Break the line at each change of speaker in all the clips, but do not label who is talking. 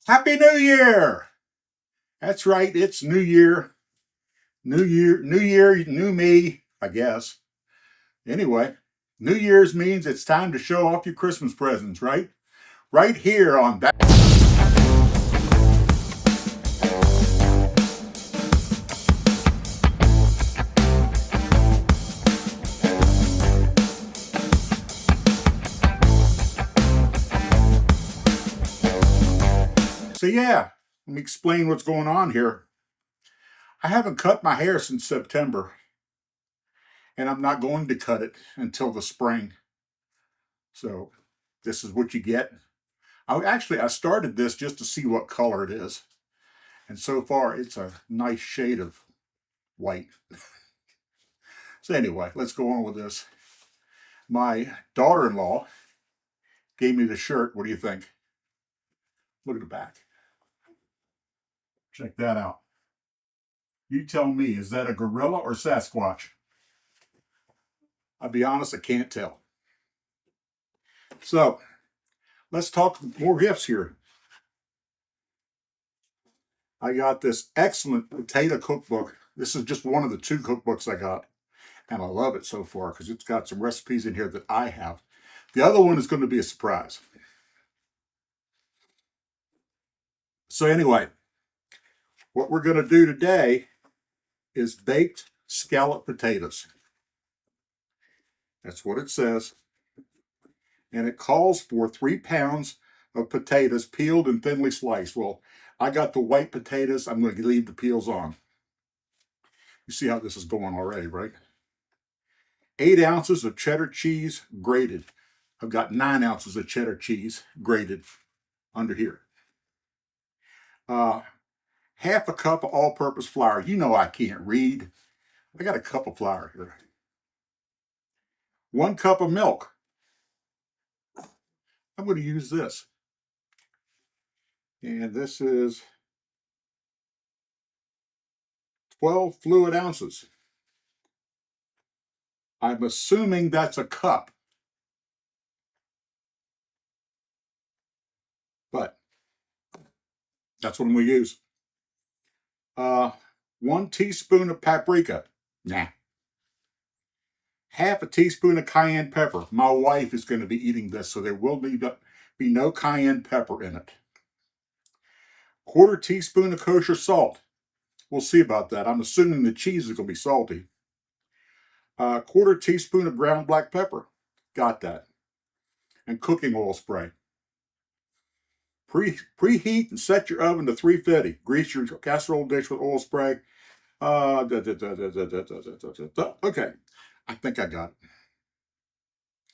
Happy New Year! That's right, it's New Year. New Year, new me, I guess. Anyway, New Year's means it's time to show off your Christmas presents, right? Right here on that. So, yeah, let me explain what's going on here. I haven't cut my hair since September, and I'm not going to cut it until the spring. So, this is what you get. I started this just to see what color it is. And so far, it's a nice shade of white. So anyway, let's go on with this. My daughter-in-law gave me the shirt. What do you think? Look at the back. Check that out. You tell me, is that a gorilla or Sasquatch? I'll be honest, I can't tell. So let's talk more gifts here. I got this excellent potato cookbook. This is just one of the two cookbooks I got. And I love it so far because it's got some recipes in here that I have. The other one is going to be a surprise. So anyway, what we're going to do today is baked scalloped potatoes. That's what it says. And it calls for 3 pounds of potatoes peeled and thinly sliced. Well, I got the white potatoes. I'm going to leave the peels on. You see how this is going already, right? 8 ounces of cheddar cheese grated. I've got 9 ounces of cheddar cheese grated under here. Half a cup of all-purpose flour. You know I can't read. I got a cup of flour here. 1 cup of milk. I'm going to use this. And this is 12 fluid ounces. I'm assuming that's a cup. But that's what I'm going to use. 1 teaspoon of paprika. Nah. Half a teaspoon of cayenne pepper. My wife is going to be eating this, so there will be no cayenne pepper in it. 1/4 teaspoon of kosher salt. We'll see about that. I'm assuming the cheese is going to be salty. 1/4 teaspoon of ground black pepper. Got that. And cooking oil spray. Preheat and set your oven to 350. Grease your casserole dish with oil spray. Okay, I think I got it.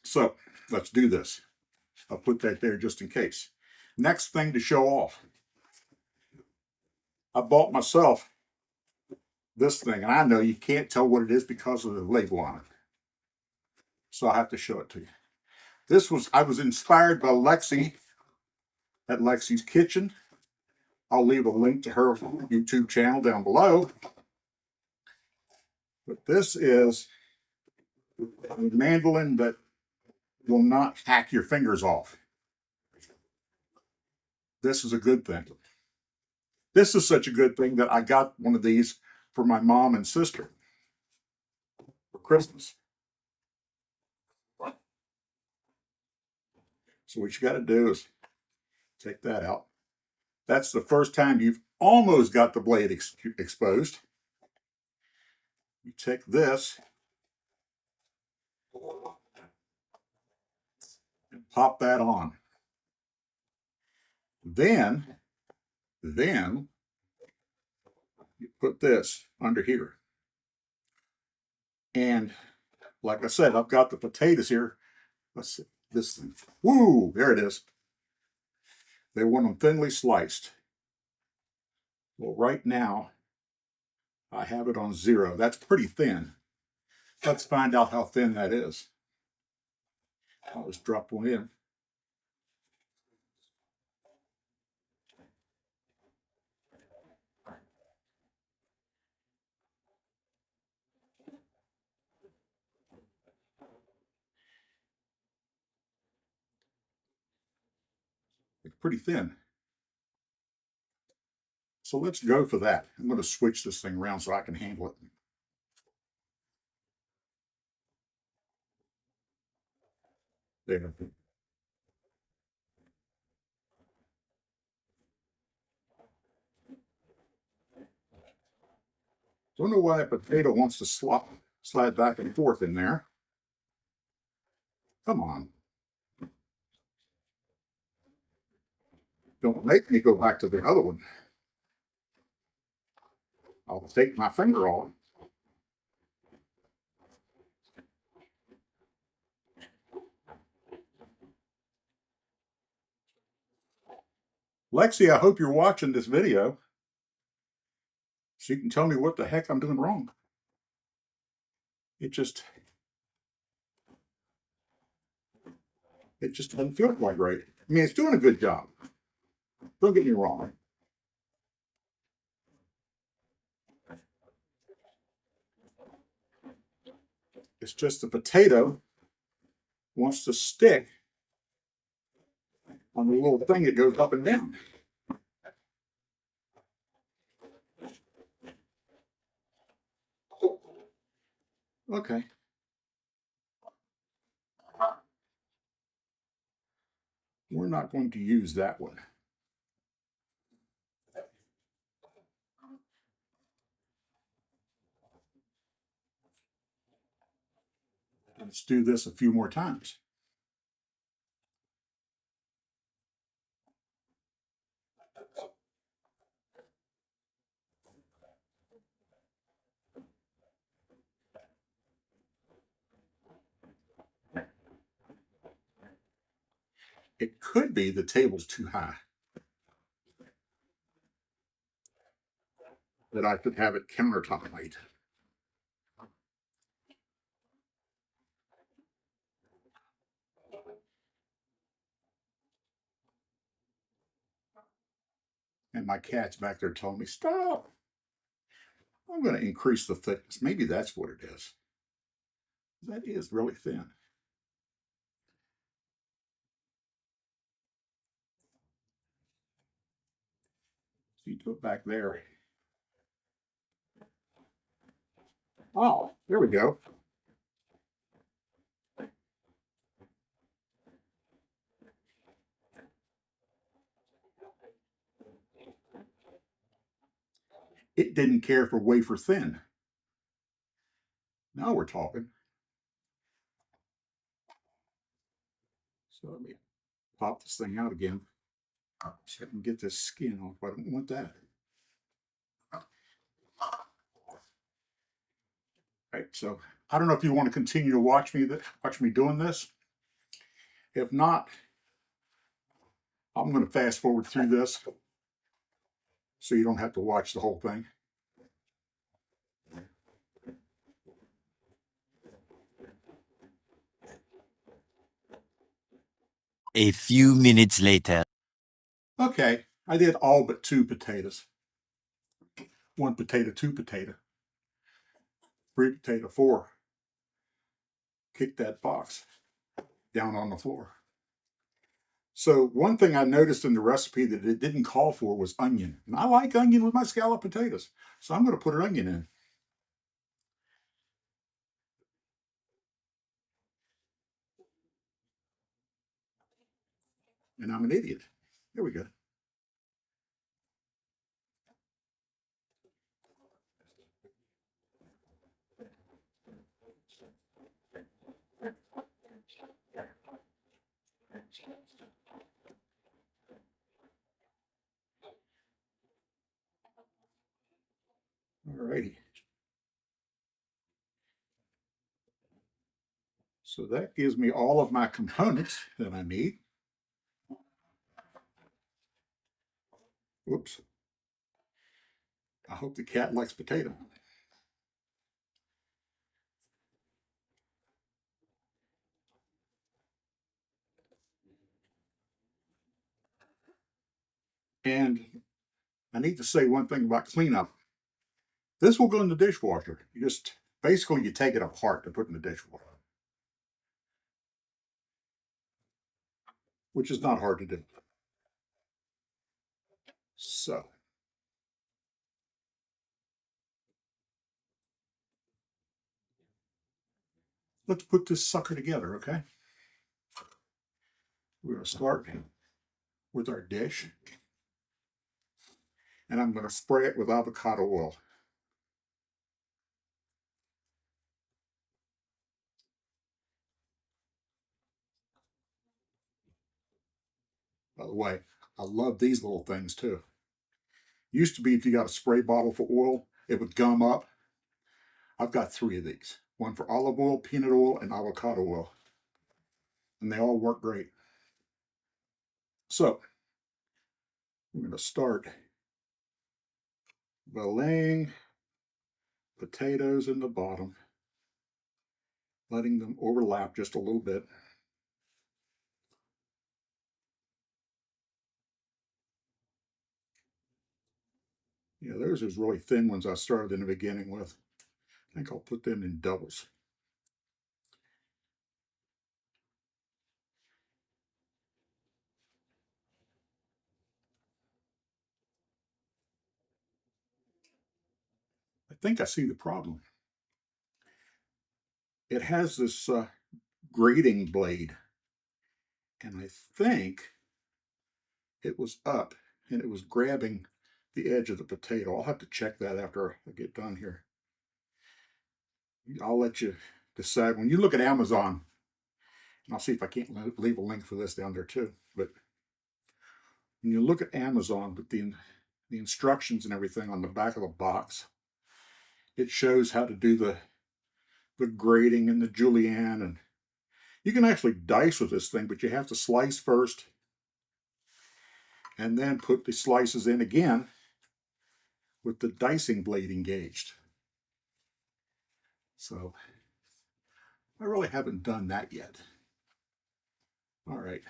So let's do this. I'll put that there just in case. Next thing to show off. I bought myself this thing, and I know you can't tell what it is because of the label on it. So I have to show it to you. I was inspired by Lexi at Lexxies Kitchen. I'll leave a link to her YouTube channel down below. But this is a mandolin that will not hack your fingers off. This is a good thing. This is such a good thing that I got one of these for my mom and sister for Christmas. So what you got to do is take that out. That's the first time you've almost got the blade exposed. You take this and pop that on. Then you put this under here. And like I said, I've got the potatoes here. Let's see this thing. Woo, there it is. They want them thinly sliced. Well, right now, I have it on 0. That's pretty thin. Let's find out how thin that is. I'll just drop one in. It's pretty thin. So let's go for that. I'm going to switch this thing around so I can handle it. There. Don't know why a potato wants to slide back and forth in there. Come on. Don't make me go back to the other one. I'll take my finger off. Lexi, I hope you're watching this video so you can tell me what the heck I'm doing wrong. It just doesn't feel quite right. I mean, it's doing a good job. Don't get me wrong. It's just the potato wants to stick on the little thing that goes up and down. Okay. We're not going to use that one. Let's do this a few more times. It could be the table's too high. That I could have it countertop height. And my cat's back there telling me, stop. I'm going to increase the thickness. Maybe that's what it is. That is really thin. So you do it back there. Oh, there we go. It didn't care for wafer thin. Now we're talking. So let me pop this thing out again so I can get this skin off. I don't want that. Right, so I don't know if you want to continue to watch me doing this. If not, I'm going to fast forward through this so you don't have to watch the whole thing.
A few minutes later.
Okay, I did all but 2 potatoes. 1 potato, 2 potato, 3 potato, 4. Kick that box down on the floor. So one thing I noticed in the recipe that it didn't call for was onion. And I like onion with my scalloped potatoes. So I'm going to put an onion in. And I'm an idiot. There we go. Alrighty. So that gives me all of my components that I need. Whoops. I hope the cat likes potato. And I need to say one thing about cleanup. This will go in the dishwasher. You just basically you take it apart to put in the dishwasher, which is not hard to do. So let's put this sucker together, okay? We're going to start with our dish, and I'm going to spray it with avocado oil. By the way, I love these little things too. Used to be if you got a spray bottle for oil, it would gum up. I've got 3 of these. One for olive oil, peanut oil, and avocado oil. And they all work great. So, I'm going to start by laying potatoes in the bottom, letting them overlap just a little bit. Yeah, those are really thin ones I started in the beginning with. I think I'll put them in doubles. I think I see the problem. It has this grating blade, and I think it was up and it was grabbing the edge of the potato. I'll have to check that after I get done here. I'll let you decide. When you look at Amazon, and I'll see if I can't leave a link for this down there too, but when you look at Amazon with the instructions and everything on the back of the box, it shows how to do the grating and the julienne, and you can actually dice with this thing, but you have to slice first and then put the slices in again with the dicing blade engaged. So I really haven't done that yet. All right,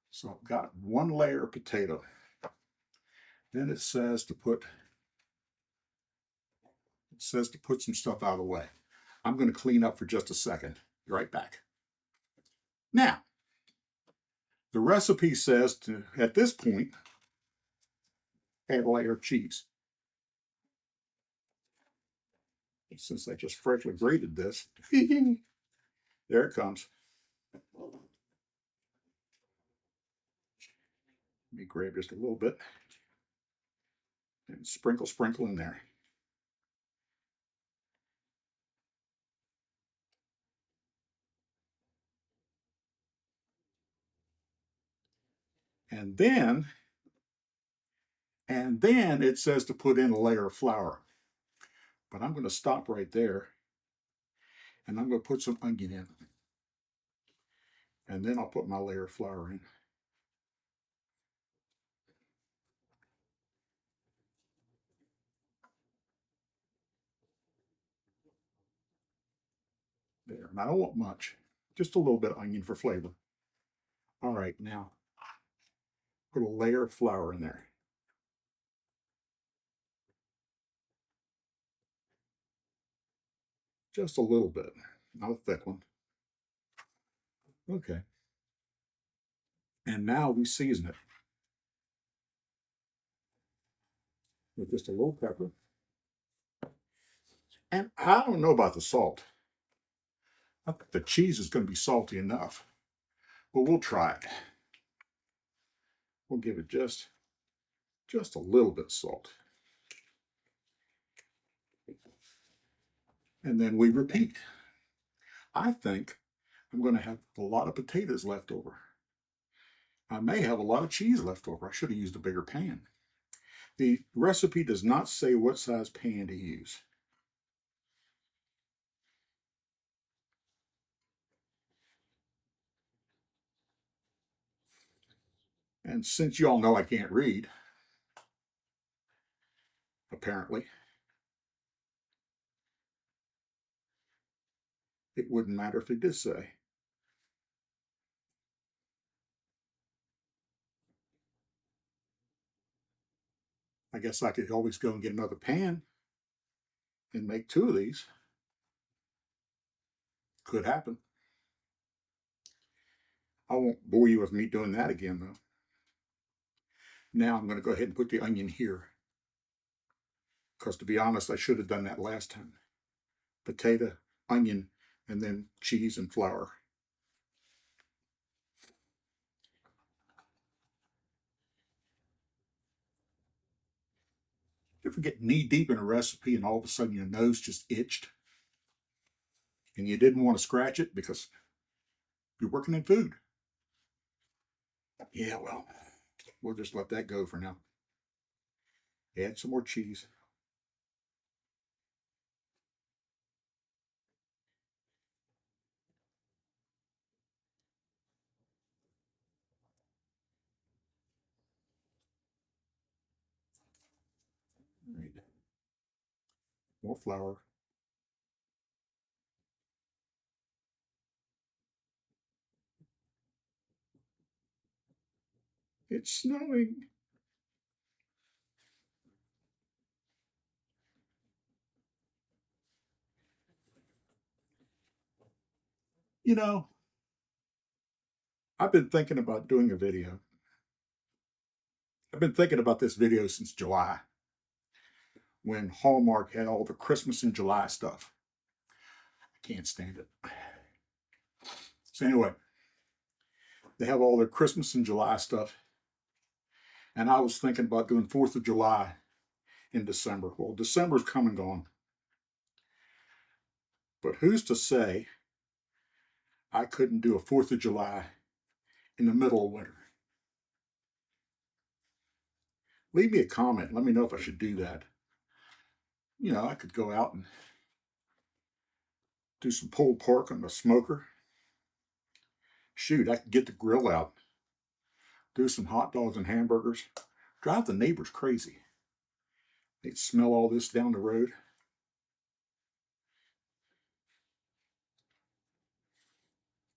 so I've got 1 layer of potato. Then it says to put some stuff out of the way. I'm going to clean up for just a second. Be right back. Now, the recipe says to, at this point, add a layer of cheese. Since I just freshly grated this, there it comes. Let me grab just a little bit and sprinkle in there. And then it says to put in a layer of flour. But I'm going to stop right there, and I'm going to put some onion in. And then I'll put my layer of flour in. There. And I don't want much, just a little bit of onion for flavor. All right, now put a layer of flour in there. Just a little bit, not a thick one. Okay. And now we season it with just a little pepper. And I don't know about the salt. I think the cheese is going to be salty enough, but we'll try it. We'll give it just a little bit of salt. And then we repeat. I think I'm going to have a lot of potatoes left over. I may have a lot of cheese left over. I should have used a bigger pan. The recipe does not say what size pan to use. And since you all know I can't read, apparently, it wouldn't matter if they did say. I guess I could always go and get another pan and make 2 of these. Could happen. I won't bore you with me doing that again, though. Now I'm going to go ahead and put the onion here. Because to be honest, I should have done that last time. Potato, onion, and then cheese and flour. You ever get knee deep in a recipe and all of a sudden your nose just itched and you didn't want to scratch it because you're working in food? Yeah, well, we'll just let that go for now. Add some more cheese. Right. More flour. It's snowing. You know, I've been thinking about doing a video. I've been thinking about this video since July, when Hallmark had all the Christmas in July stuff. I can't stand it. So anyway, they have all their Christmas in July stuff. And I was thinking about doing 4th of July in December. Well, December's come and gone. But who's to say I couldn't do a 4th of July in the middle of winter? Leave me a comment. Let me know if I should do that. You know, I could go out and do some pulled pork on the smoker. Shoot, I could get the grill out, do some hot dogs and hamburgers, drive the neighbors crazy. They'd smell all this down the road.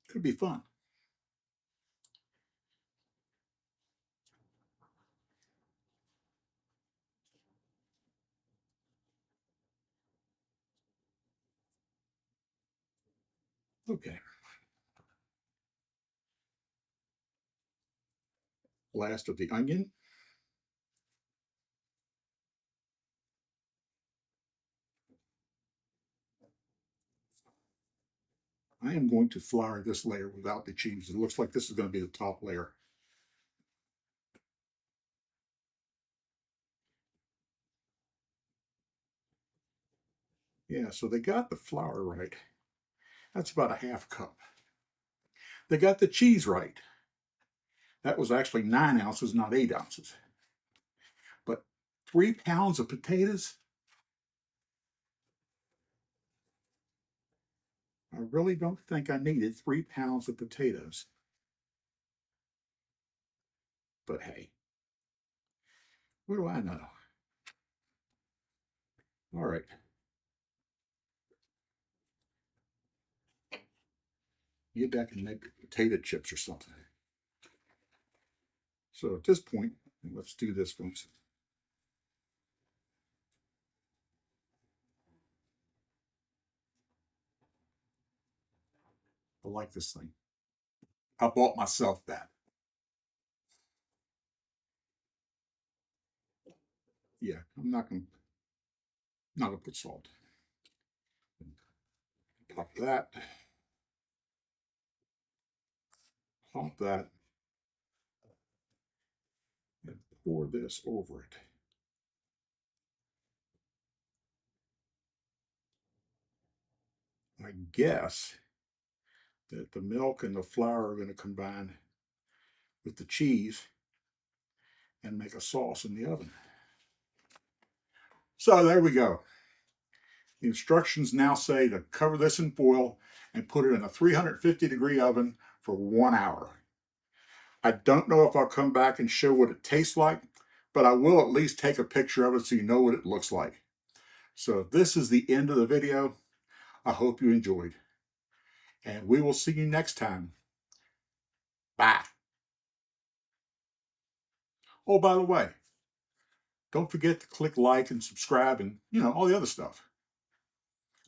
Could be fun. Okay. Blast of the onion. I am going to flour this layer without the cheese. It looks like this is going to be the top layer. Yeah, so they got the flour right. That's about a half cup. They got the cheese right. That was actually 9 ounces, not 8 ounces. But 3 pounds of potatoes? I really don't think I needed 3 pounds of potatoes. But hey, what do I know? All right. Get back and make potato chips or something. So at this point, let's do this one. I like this thing. I bought myself that. Yeah, I'm not gonna put salt. Pop that. Pop that. And pour this over it. I guess that the milk and the flour are going to combine with the cheese and make a sauce in the oven. So there we go. The instructions now say to cover this in foil and put it in a 350-degree oven for 1 hour. I don't know if I'll come back and show what it tastes like, but I will at least take a picture of it so you know what it looks like. So this is the end of the video. I hope you enjoyed. And we will see you next time. Bye. Oh, by the way, don't forget to click like and subscribe and, all the other stuff.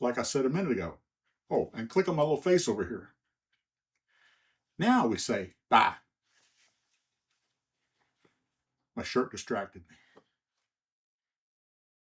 Like I said a minute ago. Oh, and click on my little face over here. Now we say bye. My shirt distracted me.